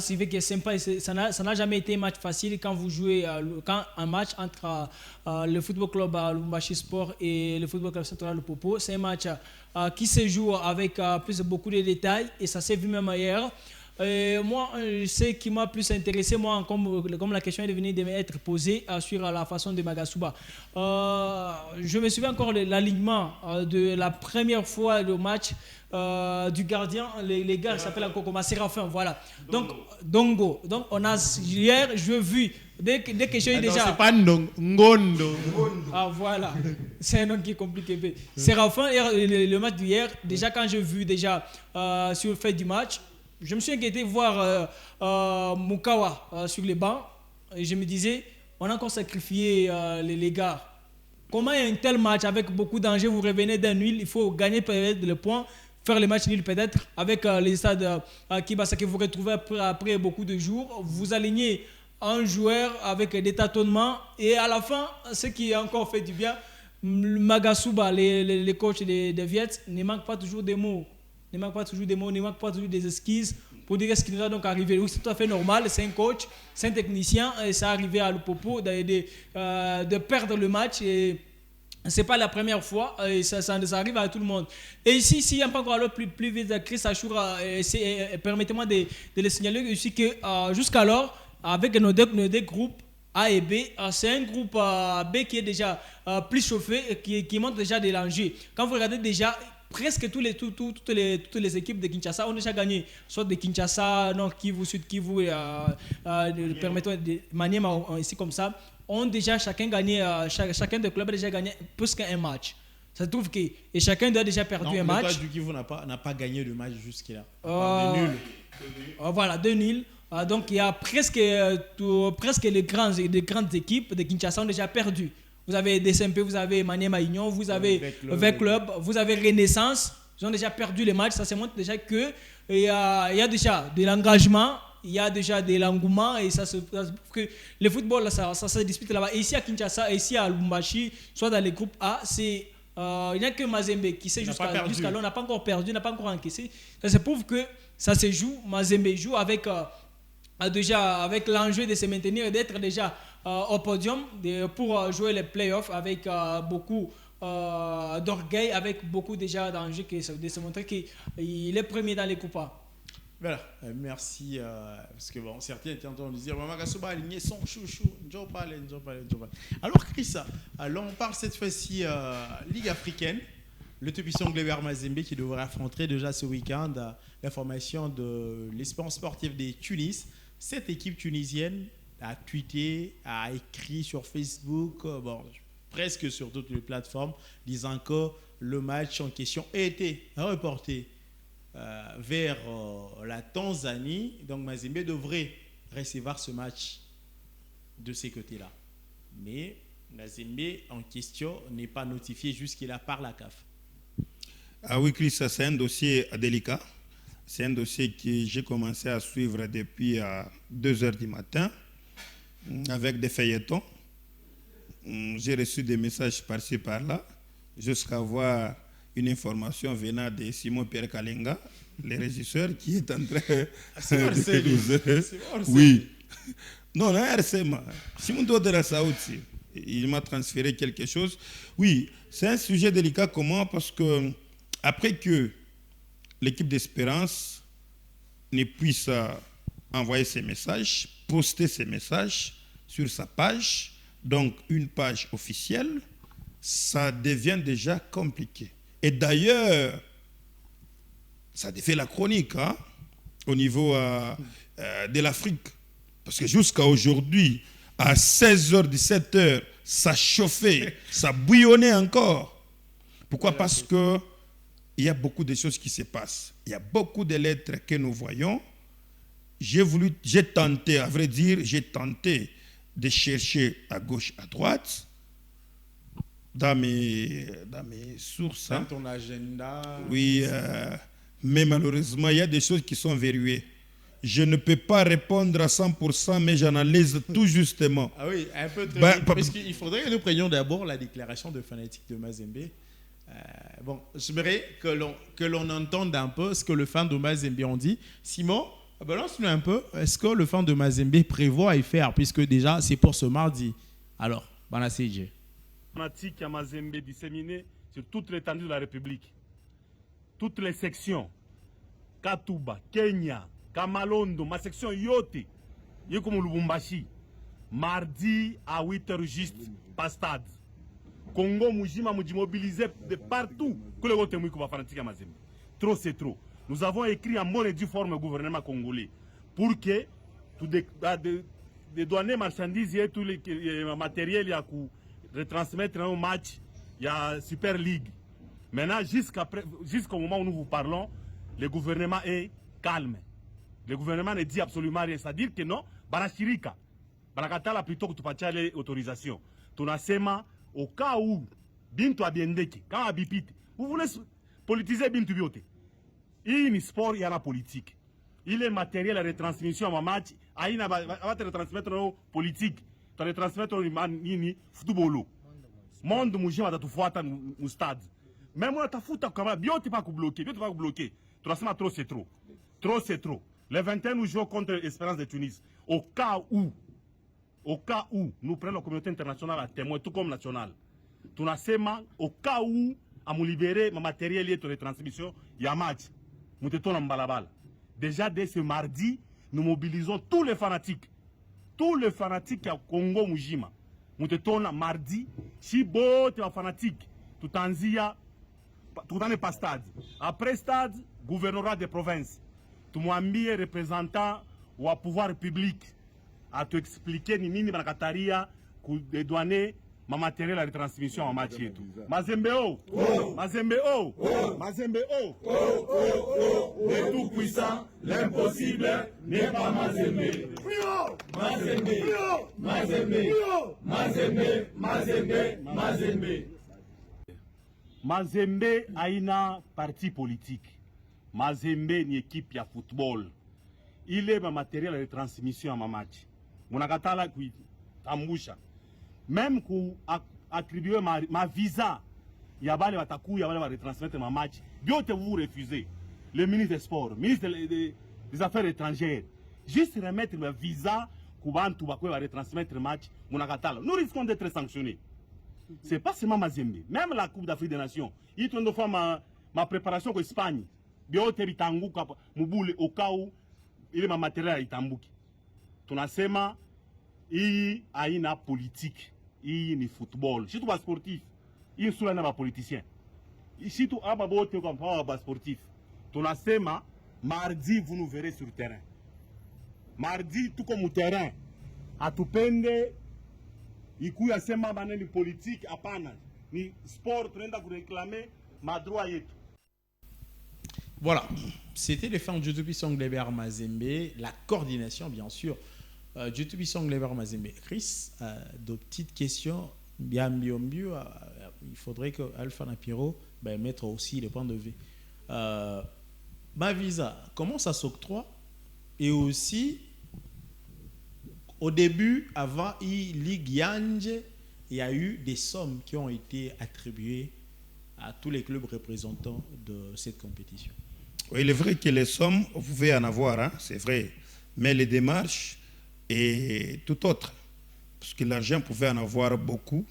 C'est vrai que ça n'a jamais été un match facile quand vous jouez un match entre le Football Club Lumbashi Sport et le Football Club Central Lupopo. C'est un match qui se joue avec beaucoup de détails et ça s'est vu même hier. Moi, ce qui m'a plus intéressé, comme la question est venue de m'être posée sur la façon de Magasuba. Je me souviens encore de l'alignement de la première fois du match du gardien. Les gars s'appellent Kokoma Séraphin, voilà. Donc, Dongo. Donc, hier, je vu, dès que j'ai déjà... c'est pas Ngondo. Ah, voilà. C'est un nom qui est compliqué. Séraphin, le match d'hier, déjà quand j'ai vu sur le fait du match, je me suis inquiété de voir Mukawa sur les bancs et je me disais, on a encore sacrifié les gars. Comment un tel match avec beaucoup d'enjeux, vous revenez d'un nul, il faut gagner peut-être le point, faire le match nul peut-être avec les stades Kibasa que vous retrouvez après beaucoup de jours. Vous alignez un joueur avec des tâtonnements et à la fin, ce qui a encore fait du bien, Magasuba, les coachs des Viettes, ne manquent pas toujours des mots. Ne manque pas toujours des mots, ne manque pas toujours des esquisses pour dire ce qui nous a donc arrivé. Oui, c'est tout à fait normal, c'est un coach, c'est un technicien, et ça arrivé à Lupopo de perdre le match. Et c'est pas la première fois, et ça arrive à tout le monde. Et ici, s'il n'y a pas encore alors plus vite, Chris Achoura, permettez-moi de le signaler aussi que jusqu'alors, avec nos deux groupes A et B, c'est un groupe B qui est déjà plus chauffé et qui montre déjà de l'enjeu. Quand vous regardez déjà, presque toutes les équipes de Kinshasa ont déjà gagné. Soit de Kinshasa, Nord Kivu, Sud Kivu, permettons de manière ici comme ça, ont déjà chacun gagné, chacun des clubs a déjà gagné plus qu'un match. Ça se trouve que et chacun doit déjà perdu un match. Le du Kivu n'a pas gagné le match jusque-là. De nul. Voilà, 2-0. Donc il y a presque les grandes équipes de Kinshasa ont déjà perdu. Vous avez DSMP, vous avez Maniema Union, vous avez Vec Club, vous avez Renaissance. Ils ont déjà perdu les matchs. Ça se montre déjà que il y a déjà de l'engagement, il y a déjà de l'engouement et que le football ça se dispute là-bas. Et ici à Kinshasa, et ici à Lubumbashi, soit dans les groupes A, c'est il n'y a que Mazembe qui sait jusqu'à là, on n'a pas encore perdu, n'a pas encore encaissé. Ça se prouve que ça se joue. Mazembe joue avec l'enjeu de se maintenir et d'être déjà au podium pour jouer les playoffs avec beaucoup d'orgueil, avec beaucoup déjà d'enjeux de se montrer qu'il est premier dans les groupes A. Voilà, merci. Parce que bon, certains étaient en train de dire Maman Gassoba aligné son chouchou. Alors, Chris, on parle cette fois-ci Ligue africaine. Le tout-puissant Gleber Mazembe qui devrait affronter déjà ce week-end la formation de l'Espérance sportive de Tunis. Cette équipe tunisienne a tweeté, a écrit sur Facebook, presque sur toutes les plateformes, disant que le match en question a été reporté vers la Tanzanie. Donc Mazembe devrait recevoir ce match de ces côtés-là. Mais Mazembe en question n'est pas notifié jusqu'à par la CAF. Ah oui, Chris, c'est un dossier délicat. C'est un dossier que j'ai commencé à suivre depuis 2h du matin avec des feuilletons. J'ai reçu des messages par-ci par-là jusqu'à voir une information venant de Simon Pierre Kalenga, le régisseur qui est en train de... Oui. Non, RCM. Simon Dodera Saouti, il m'a transféré quelque chose. Oui, c'est un sujet délicat. Comment? Parce que après que l'équipe d'Espérance ne puisse envoyer ses messages, poster ses messages sur sa page, donc une page officielle, ça devient déjà compliqué. Et d'ailleurs, ça défait la chronique au niveau de l'Afrique. Parce que jusqu'à aujourd'hui, à 16h, 17h, ça chauffait, ça bouillonnait encore. Pourquoi? Parce que il y a beaucoup de choses qui se passent. Il y a beaucoup de lettres que nous voyons. J'ai tenté, à vrai dire, de chercher à gauche, à droite, dans mes sources. Dans ton agenda. Oui, mais malheureusement, il y a des choses qui sont verrouillées. Je ne peux pas répondre à 100%, mais j'analyse tout justement. Ah oui, un peu très vite, parce qu'il faudrait que nous prenions d'abord la déclaration de fanatique de Mazembe. J'aimerais que l'on entende un peu ce que le fan de Mazembe ont dit. Simon, balance-nous un peu. Est-ce que le fan de Mazembe prévoit y faire, puisque déjà c'est pour ce mardi? Alors, Banassidje. Fanatique à Mazembe disséminé sur toute l'étendue de la République. Toutes les sections. Katuba, Kenya, Kamalondo, ma section Yote, Yekomo Lubumbashi. Mardi à 8h juste, pas stade. Congo Mujima mobilisé de partout que le vote mouiko fanatique à Mazembe. Trop c'est trop. Nous avons écrit en bonne et due forme au gouvernement congolais pour que tout des douaniers marchandises et tout le matériel à retransmettre un match, il y a Super League. Maintenant, jusqu'au moment où nous vous parlons, le gouvernement est calme. Le gouvernement ne dit absolument rien. C'est-à-dire que non, Barashirika, Barakatala plutôt que tu passes l'autorisation. Tunasema, au cas où Bintu Abiendeki, quand Abipite, vous voulez politiser Bintu Biote. Il y a sport, il y a la politique. Il est matériel à retransmission à match, il va te retransmettre politique, tu vas retransmettre nini football. Monde mujima tatufuata mu stade. Même on tafuta kama Biote pas bloquer, Biote pas bloquer. Tunasema trop c'est trop. Trop c'est trop. Le 21, nous jouons contre l'Espérance de Tunis. Au cas où nous prenons la communauté internationale à témoin, tout comme nationale, au cas où, à nous libérer ma matériel et de retransmission, il y a un match. Nous sommes en balabal. Déjà, dès ce mardi, nous mobilisons tous les fanatiques à Congo Mujima. Nous sommes mardi, si beau, tu es fanatique, tout en zia, tout en pas stade. Après stade, gouvernorat de province. Tout le représentant ou à pouvoir public à te expliquer ni nini banakataria ku douaner ma matériel à retransmission en match et tout. Mazembe oh, Mazembe oh, Mazembe oh, le tout puissant, l'impossible n'est pas Mazembe. Mazembe, Mazembe, Mazembe, Mazembe, Mazembe. Mazembe haina parti politique. Mazembe ni équipe ya football. Il est ma matériel de transmission à ma match. Monakatala qui tambusha. Même qu'on attribuer ma visa, il y a des batakou, il y a des retransmettre ma match. Bien que vous refusez. Le ministre des Sports, ministre des Affaires étrangères, juste remettre ma visa, Kubantu Bakwe va retransmettre match, Monakatala. Nous risquons d'être sanctionnés. C'est pas seulement Mazembe. Même la Coupe d'Afrique des Nations. Il y a une fois ma préparation en Espagne. Bien que Bitangu, Mouboule, au cas où il est ma matériel à Itambuki. Tunasema hii haina politique, hii ni football. Surtout ba sportif, hii sura na ba politicien. Surtout aba bote comme ba sportif. Tunasema mardi vous nous verrez sur le terrain. Mardi tout comme au terrain. Atupende ikuya sema maneni politique hapana. Ni sport tunaenda kureklamer madroit yetu. Voilà, c'était les fans de Tout-Puissant Glebert Mazembe, la coordination bien sûr du Tout-Puissant Glebert Mazembe. Chris, deux petites questions, bien mieux, il faudrait que Alpha Napiro mette aussi le point de vue. Ma visa, comment ça s'octroie? Et aussi, au début, avant Ligue Yange, il y a eu des sommes qui ont été attribuées à tous les clubs représentants de cette compétition. Oui, il est vrai que les sommes, vous pouvez en avoir, hein, c'est vrai. Mais les démarches et tout autre. Parce que l'argent pouvait en avoir beaucoup,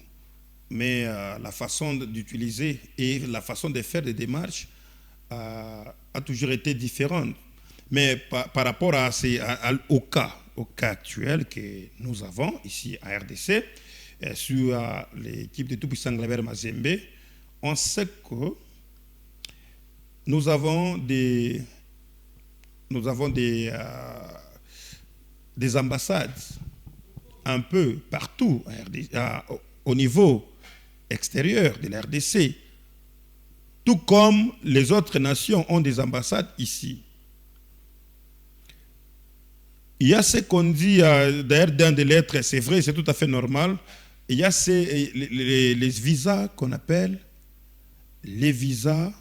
mais la façon d'utiliser et la façon de faire des démarches a toujours été différente. Mais par rapport au cas actuel que nous avons ici à RDC, sur l'équipe de Tout-Puissant Glebert Mazembe, on sait que nous avons des ambassades un peu partout au niveau extérieur de la RDC, tout comme les autres nations ont des ambassades ici. Il y a ce qu'on dit d'ailleurs dans des lettres, c'est vrai, c'est tout à fait normal. Il y a les visas qu'on appelle les visas,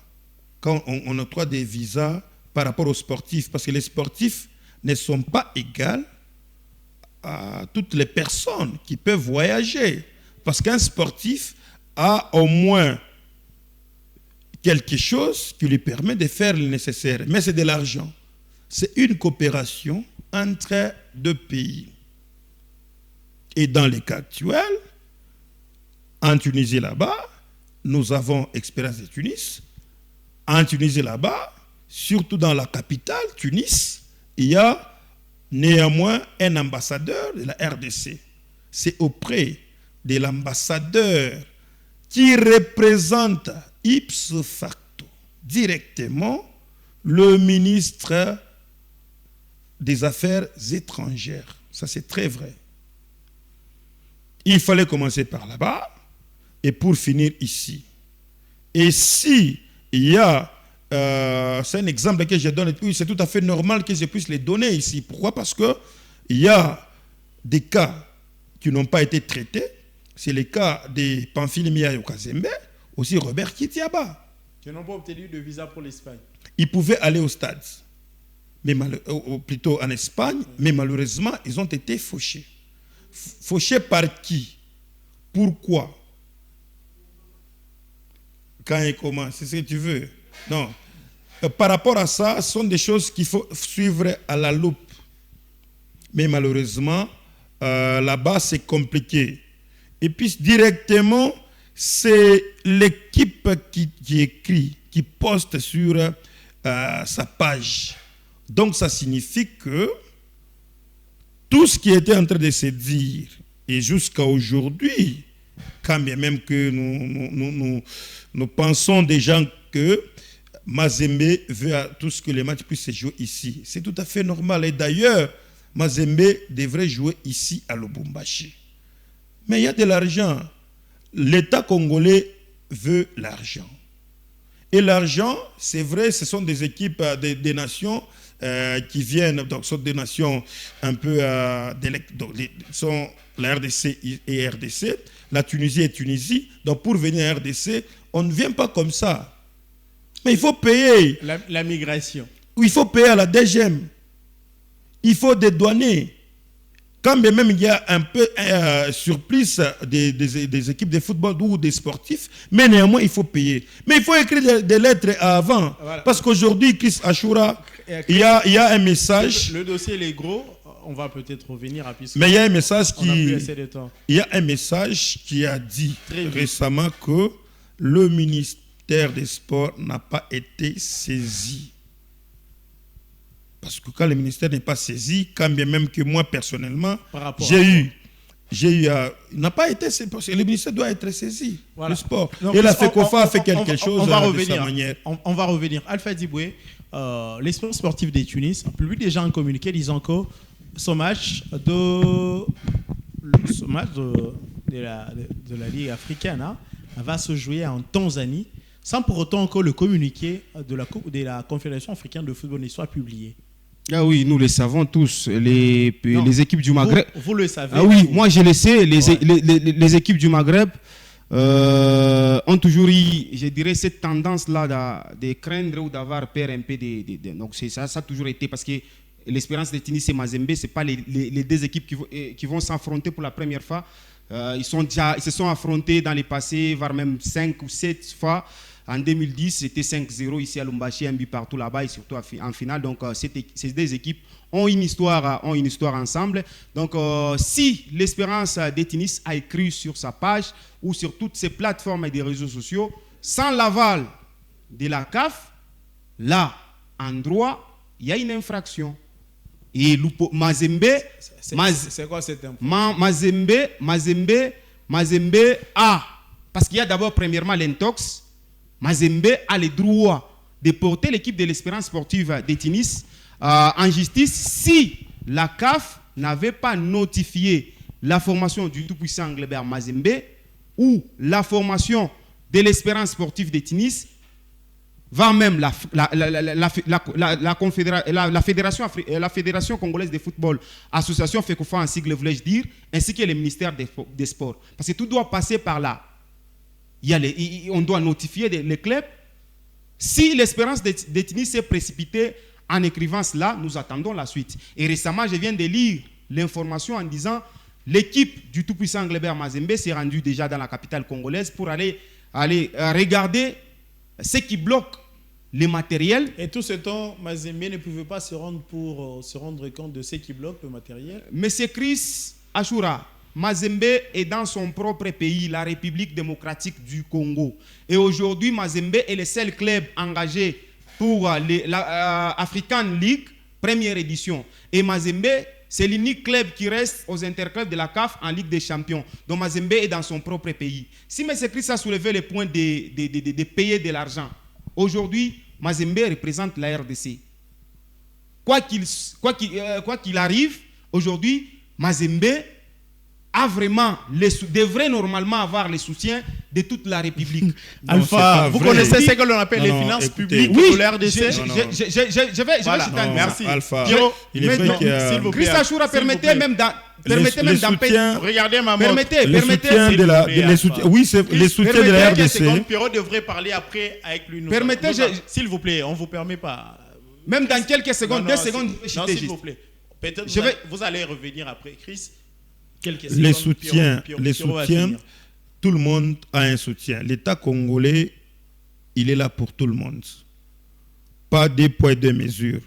quand on octroie des visas par rapport aux sportifs, parce que les sportifs ne sont pas égaux à toutes les personnes qui peuvent voyager. Parce qu'un sportif a au moins quelque chose qui lui permet de faire le nécessaire. Mais c'est de l'argent. C'est une coopération entre deux pays. Et dans les cas actuels, en Tunisie là-bas, nous avons Espérance de Tunis. En Tunisie là-bas, surtout dans la capitale, Tunis, il y a néanmoins un ambassadeur de la RDC. C'est auprès de l'ambassadeur qui représente ipso facto directement le ministre des Affaires étrangères. Ça, c'est très vrai. Il fallait commencer par là-bas et pour finir ici. Et si il y a, c'est un exemple que je donne, et puis c'est tout à fait normal que je puisse les donner ici. Pourquoi? Parce qu'il y a des cas qui n'ont pas été traités. C'est le cas de Pamphile Miayo Kazembe, aussi Robert Kitiaba. Qui n'ont pas obtenu de visa pour l'Espagne. Ils pouvaient aller au stade, mais plutôt en Espagne, mais malheureusement, ils ont été fauchés. Fauchés par qui? Pourquoi? Quand et comment? C'est ce que tu veux? Non. par rapport à ça, ce sont des choses qu'il faut suivre à la loupe. Mais malheureusement, là-bas, c'est compliqué. Et puis, directement, c'est l'équipe qui écrit, qui poste sur sa page. Donc, ça signifie que tout ce qui était en train de se dire, et jusqu'à aujourd'hui, quand bien même que nous pensons déjà que Mazembe veut à tout ce que les matchs puissent se jouer ici. C'est tout à fait normal. Et d'ailleurs, Mazembe devrait jouer ici à Lubumbashi. Mais il y a de l'argent. L'État congolais veut l'argent. Et l'argent, c'est vrai, ce sont des équipes des nations qui viennent, donc sont des nations un peu, sont la RDC et RDC, la Tunisie et Tunisie. Donc pour venir à RDC, on ne vient pas comme ça. Mais il faut payer. La migration. Il faut payer à la DGM. Il faut dédouaner. Quand même il y a un peu surplus des équipes de football ou des sportifs, mais néanmoins il faut payer. Mais il faut écrire des lettres avant. Voilà. Parce qu'aujourd'hui, Chris Ashura, il y a un message. Le dossier il est gros, on va peut-être revenir à mais il y a un message il y a un message qui a dit récemment que le ministère des Sports n'a pas été saisi. Parce que quand le ministère n'est pas saisi, quand bien même que moi personnellement, n'a pas été saisi, parce que le ministère doit être saisi. Voilà. Le sport. Donc, et la FECOFA a fait quelque chose on va revenir, de sa manière. On va revenir. Alpha Diboué, l'espoir sportif des Tunis, lui déjà en communiqué disant que ce match de la Ligue africaine va se jouer en Tanzanie, sans pour autant que le communiqué de la Confédération africaine de football ne soit publié. Ah oui, nous le savons tous, les équipes du Maghreb. Vous le savez. Ah oui, moi je le sais, les équipes du Maghreb ont toujours eu, je dirais, cette tendance-là de craindre ou d'avoir peur un peu donc ça a toujours été, parce que l'Espérance de Tunis et Mazembe, ce n'est pas les deux équipes qui vont s'affronter pour la première fois. Ils se sont affrontés dans le passé, voire même 5 ou 7 fois. En 2010, c'était 5-0 ici à Lubumbashi, un but partout là-bas et surtout en finale. Donc, ces deux équipes ont une histoire ensemble. Donc, si l'Espérance de Tunis a écrit sur sa page ou sur toutes ses plateformes et des réseaux sociaux, sans l'aval de la CAF, là, en droit, il y a une infraction. Et Mazembe, c'est quoi cette infraction? Mazembe a, parce qu'il y a d'abord premièrement l'intox. Mazembe a le droit de porter l'équipe de l'Espérance sportive de Tunis en justice si la CAF n'avait pas notifié la formation du tout-puissant Englebert Mazembe ou la formation de l'Espérance sportive de Tunis, voire même la Fédération congolaise de football, association FECOFA en sigle voulais-je dire, ainsi que le ministère des Sports. Parce que tout doit passer par là. On doit notifier les clubs. Si l'Espérance de Tunis s'est précipitée en écrivant cela, nous attendons la suite. Et récemment, je viens de lire l'information en disant l'équipe du tout-puissant Englebert Mazembe s'est rendue déjà dans la capitale congolaise pour aller regarder ce qui bloque les matériels. Et tout ce temps, Mazembe ne pouvait pas se rendre pour se rendre compte de ce qui bloque le matériel. Monsieur Chris Ashura, Mazembe est dans son propre pays, la République démocratique du Congo. Et aujourd'hui, Mazembe est le seul club engagé pour la African League, première édition. Et Mazembe, c'est l'unique club qui reste aux interclubs de la CAF en Ligue des Champions. Donc Mazembe est dans son propre pays. Si M. Chris a soulevé le point de payer de l'argent, aujourd'hui, Mazembe représente la RDC. Quoi qu'il arrive, aujourd'hui, Mazembe devrait normalement avoir le soutien de toute la République. Alpha, vous connaissez ce que l'on appelle les finances publiques de la RDC? Je vais t'en merci. Alpha, il est vrai s'il vous plaît. Christ Ashura, permettez même d'empêcher. Regardez ma mort. Permettez. Oui, c'est les soutiens de la RDC. Pierrot devrait parler après avec lui. Permettez, s'il vous plaît, on ne vous permet pas. Même dans quelques secondes, 2 secondes, s'il vous plaît. Peut-être vous allez revenir après, Chris. Les soutiens, tout le monde a un soutien. L'État congolais, il est là pour tout le monde. pas des poids et des mesures.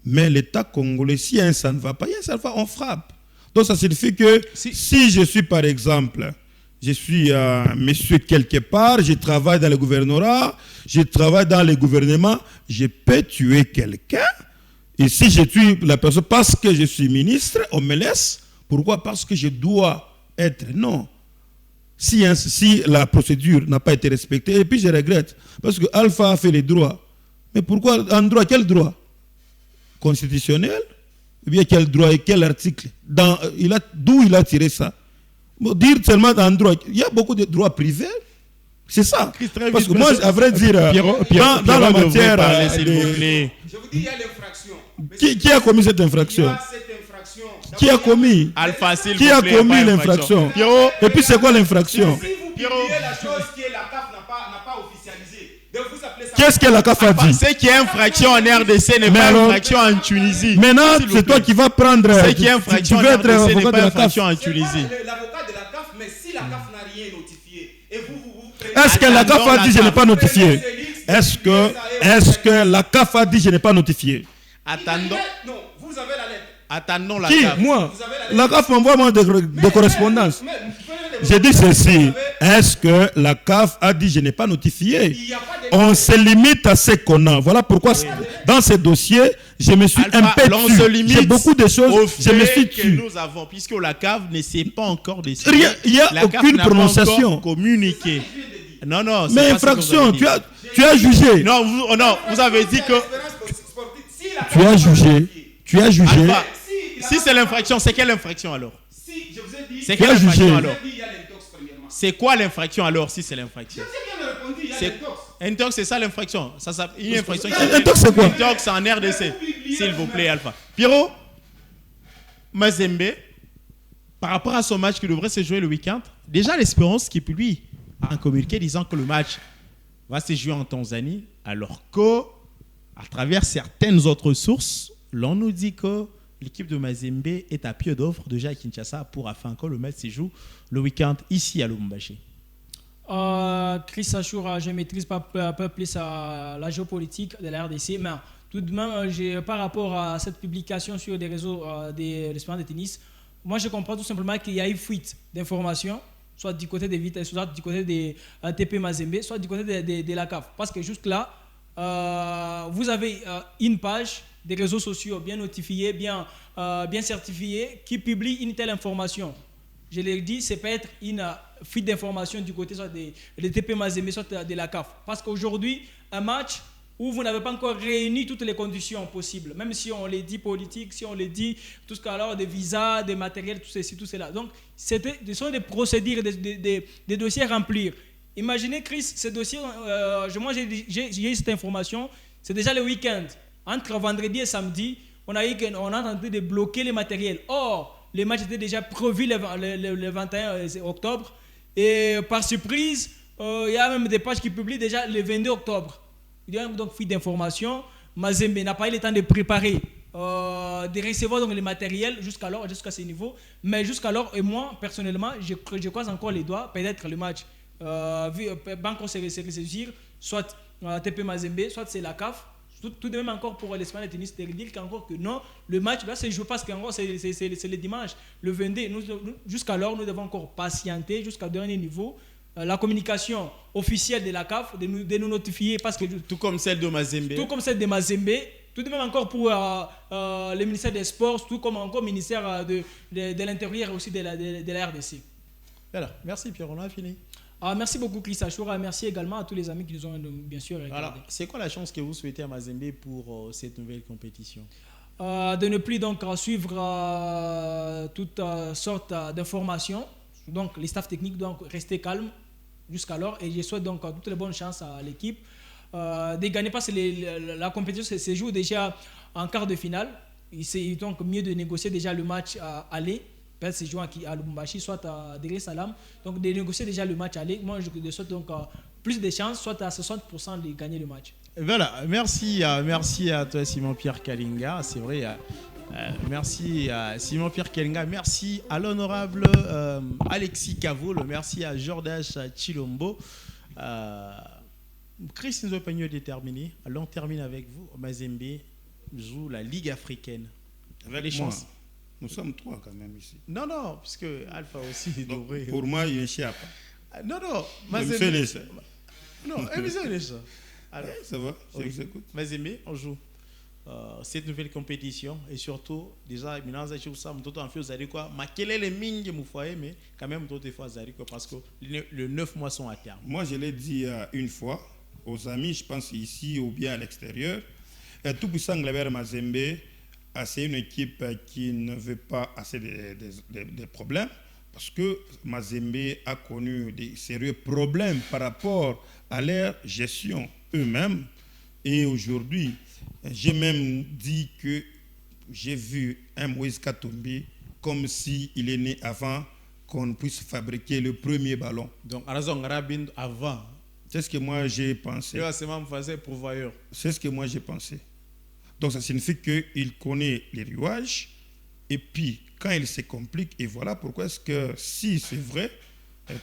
Mais l'État congolais, si ça ne va pas, on frappe. Donc ça signifie que si je suis par exemple, je suis monsieur quelque part, je travaille dans le gouvernorat, je travaille dans le gouvernement, je peux tuer quelqu'un. Et si je tue la personne parce que je suis ministre, on me laisse. Pourquoi? Parce que je dois être. Non. Si la procédure n'a pas été respectée, et puis je regrette, parce que Alpha a fait les droits. Mais pourquoi un droit? Quel droit? Constitutionnel? Ou bien quel droit et quel article? D'où il a tiré ça? Bon, dire seulement un droit. Il y a beaucoup de droits privés. C'est ça. Parce que moi, à vrai dire, dans la matière... Je vous dis, il y a l'infraction. Qui a commis cette infraction? Qui a commis? Alpha, qui a commis l'infraction? Et puis c'est quoi l'infraction? Si vous publiez la chose que la CAF n'a pas officialisée, donc vous appelez ça... Qu'est-ce que la CAF a dit? Ce qui est infraction en RDC n'est pas infraction en Tunisie. Maintenant, c'est toi qui vas prendre... Ce qui est infraction en RDC n'est pas infraction en Tunisie. L'avocat de la CAF, mais si la CAF n'a rien notifié, et vous est-ce que la CAF a dit je n'ai pas notifié? Est-ce que la CAF a dit je n'ai pas notifié? Attendons. Non, vous avez la lettre. Attendons la Qui? CAF. Moi? La CAF m'envoie moi de correspondance. J'ai dit ceci. Est-ce que la CAF a dit je n'ai pas notifié? On se limite à ce qu'on a. Voilà pourquoi dans ces dossiers, je me suis un peu tué. J'ai beaucoup de choses, je me suis tué. Nous avons, puisque la CAF ne s'est pas encore décidé. Il n'y a aucune prononciation. Communiqué. Non. Mais infraction, tu as jugé. Non, vous avez dit que... Tu as jugé. Alpha, si c'est l'infraction, c'est quelle infraction alors? Si je vous ai dit... C'est quelle infraction alors? Il y a l'intox premièrement. C'est quoi l'infraction alors si c'est l'infraction? J'ai bien répondu, il y a l'intox. Intox, c'est ça l'infraction. Une infraction. Intox, c'est quoi? Intox en RDC. S'il vous plaît, Alpha. Pierrot, Mazembe, par rapport à son match qui devrait se jouer le week-end, déjà l'Espérance qui publie un communiqué disant que le match va se jouer en Tanzanie, alors que, à travers certaines autres sources, l'on nous dit que l'équipe de Mazembe est à pied d'offre déjà à Kinshasa pour afin que le match se joue le week-end ici à Lubumbashi. Chris Achoura, je ne maîtrise pas plus la géopolitique de la RDC, mais tout de même, par rapport à cette publication sur les réseaux des Espérance de tennis, moi je comprends tout simplement qu'il y a eu fuite d'informations, soit du côté des Vitesse, soit du côté des TP Mazembe, soit du côté de la CAF. Parce que jusque-là, vous avez une page des réseaux sociaux bien notifiés, bien certifiés, qui publie une telle information. Je l'ai dit, c'est peut-être une fuite d'informations du côté soit des TP Mazembe, soit de la CAF. Parce qu'aujourd'hui, un match où vous n'avez pas encore réuni toutes les conditions possibles, même si on les dit politique, si on les dit tout ce qu'alors des visas, des matériels, tout ceci, tout cela. Donc, ce sont des procédures, des dossiers à remplir. Imaginez, Chris, ces dossiers, moi j'ai eu cette information, c'est déjà le week-end. Entre vendredi et samedi, on a tenté de bloquer les matériels. Or, les matchs étaient déjà prévus le 21 octobre. Et par surprise, il y a même des pages qui publient déjà le 22 octobre. Il y a donc fuite d'informations. Mazembe n'a pas eu le temps de préparer, de recevoir donc les matériels jusqu'à ce niveau. Mais jusqu'alors, et moi, personnellement, je croise encore les doigts. Peut-être le match va encore se ressaisir, soit TP Mazembe, soit c'est la CAF. Tout de même encore pour l'Espagne de tennis, de dire qu'encore que non, le match là se joue parce qu'encore c'est le dimanche, le 22. Jusqu'alors, nous devons encore patienter jusqu'au dernier niveau. La communication officielle de la CAF de nous notifier parce que tout comme celle de Mazembe. Tout comme celle de Mazembe. Tout de même encore pour le ministère des Sports, tout comme encore le ministère de l'Intérieur aussi de la RDC. Voilà, merci Pierre, on a fini. Merci beaucoup Chris Achoura, merci également à tous les amis qui nous ont bien sûr regardé. Alors, c'est quoi la chance que vous souhaitez à Mazembe pour cette nouvelle compétition? De ne plus donc suivre toutes sortes d'informations. Donc les staffs techniques doivent rester calmes jusqu'alors et je souhaite donc toutes les bonnes chances à l'équipe de gagner parce que la compétition se joue déjà en quart de finale. C'est donc mieux de négocier déjà le match aller. Peut-être se joue à Lubumbashi, soit à Dar es Salaam. Donc de négocier déjà le match aller. Moi je souhaite donc plus de chances, soit à 60% de gagner le match. Voilà, merci à toi Simon-Pierre Kalinga, c'est vrai. Merci à Simon-Pierre Kalinga, merci à l'honorable Alexis Cavoul, merci à Jordache Chilombo. Chris nous a pas déterminé. Alors on termine avec vous. Mazembe joue la Ligue africaine. Avec les moi, chances. nous sommes 3 quand même ici. Non, puisque Alpha aussi devrait. Pour moi, il y a un chien. Non, Mazembe. Non, mais ça. Alors, ça va, oui. je vous écoute. Mazembe, on joue cette nouvelle compétition et surtout, déjà, maintenant, on fait quoi? Mais quel est le mingi moufoye, mais quand même, d'autres fois, parce que les 9 mois sont à terme. Moi, je l'ai dit une fois aux amis, je pense ici ou bien à l'extérieur. Tout puissant Glaber Mazembe, c'est une équipe qui ne veut pas assez de problèmes parce que Mazembe a connu des sérieux problèmes par rapport à leur gestion eux-mêmes. Et aujourd'hui, j'ai même dit que j'ai vu un Moïse Katumbi comme s'il est né avant qu'on puisse fabriquer le premier ballon. Donc, à raison, Rabin avant. C'est ce que moi j'ai pensé. C'est ce que moi j'ai pensé. Donc ça signifie qu'il connaît les rouages et puis quand il se complique, et voilà pourquoi est-ce que si c'est vrai,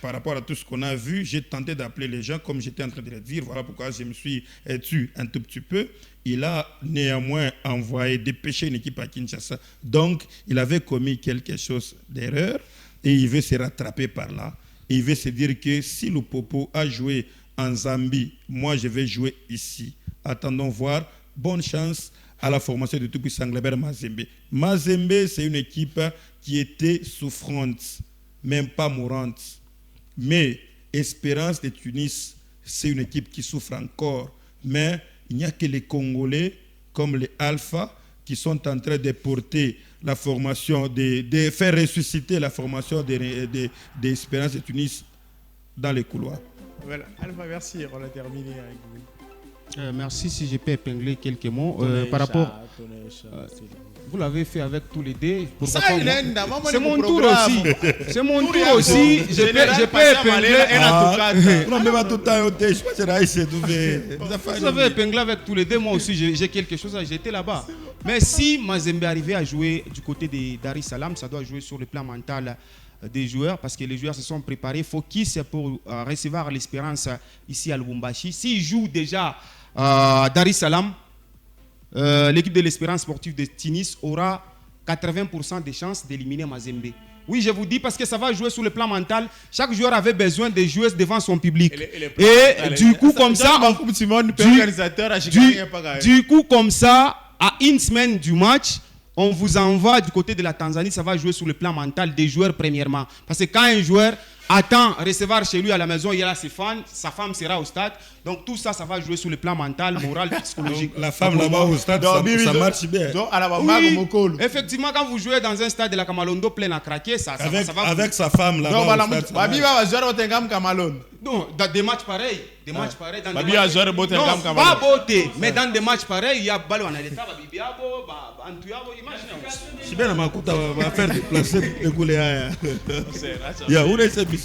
par rapport à tout ce qu'on a vu, j'ai tenté d'appeler les gens comme j'étais en train de le dire, voilà pourquoi je me suis tué un tout petit peu. Il a néanmoins envoyé dépêcher une équipe à Kinshasa. Donc il avait commis quelque chose d'erreur et il veut se rattraper par là. Et il veut se dire que si le Popo a joué en Zambie, moi je vais jouer ici. Attendons voir. Bonne chance à la formation de tout-puissant Glaber Mazembe. Mazembe, c'est une équipe qui était souffrante, même pas mourante. Mais Espérance de Tunis, c'est une équipe qui souffre encore. Mais il n'y a que les Congolais, comme les Alpha, qui sont en train de porter la formation, de faire ressusciter la formation d'Espérance de Tunis dans les couloirs. Voilà, Alpha, merci. On a terminé avec vous. Merci, si je peux épingler quelques mots par rapport. Vous l'avez fait avec tous les dés. C'est mon tour aussi. C'est mon tour aussi. Je peux épingler. Vous avez épinglé avec tous les dés. Moi aussi, j'ai quelque chose à jeter là-bas. Mais si Mazembe arrivait à jouer du côté de Dar es Salaam, ça doit jouer sur le plan mental des joueurs parce que les joueurs se sont préparés. Focus pour recevoir l'Espérance ici à Lubumbashi. S'ils jouent déjà Dar es Salaam, l'équipe de l'Espérance sportive de Tunis aura 80% de chances d'éliminer Mazembe. Oui, je vous dis parce que ça va jouer sur le plan mental. Chaque joueur avait besoin de jouer devant son public. Et du coup, comme ça, du coup, comme ça, à une semaine du match, on vous envoie du côté de la Tanzanie, ça va jouer sur le plan mental des joueurs premièrement. Parce que quand un joueur attend recevoir chez lui à la maison, il y a ses fans, sa femme sera au stade. Donc tout ça, ça va jouer sur le plan mental, moral, psychologique. Donc, la femme là-bas au stade, ça marche bien. Oui, effectivement, quand vous jouez dans un stade de la Kamalondo plein à craquer, ça va... Avec sa femme là-bas au stade. Non, dans des matchs pareils. Des matchs pareils. Dans des matchs... Non, pas beauté. Mais dans des matchs pareils, il y a Balo en état, Bibiabo, Antuyabo, imaginez. Je vais faire déplacer les goulets. Il y a où est-ce que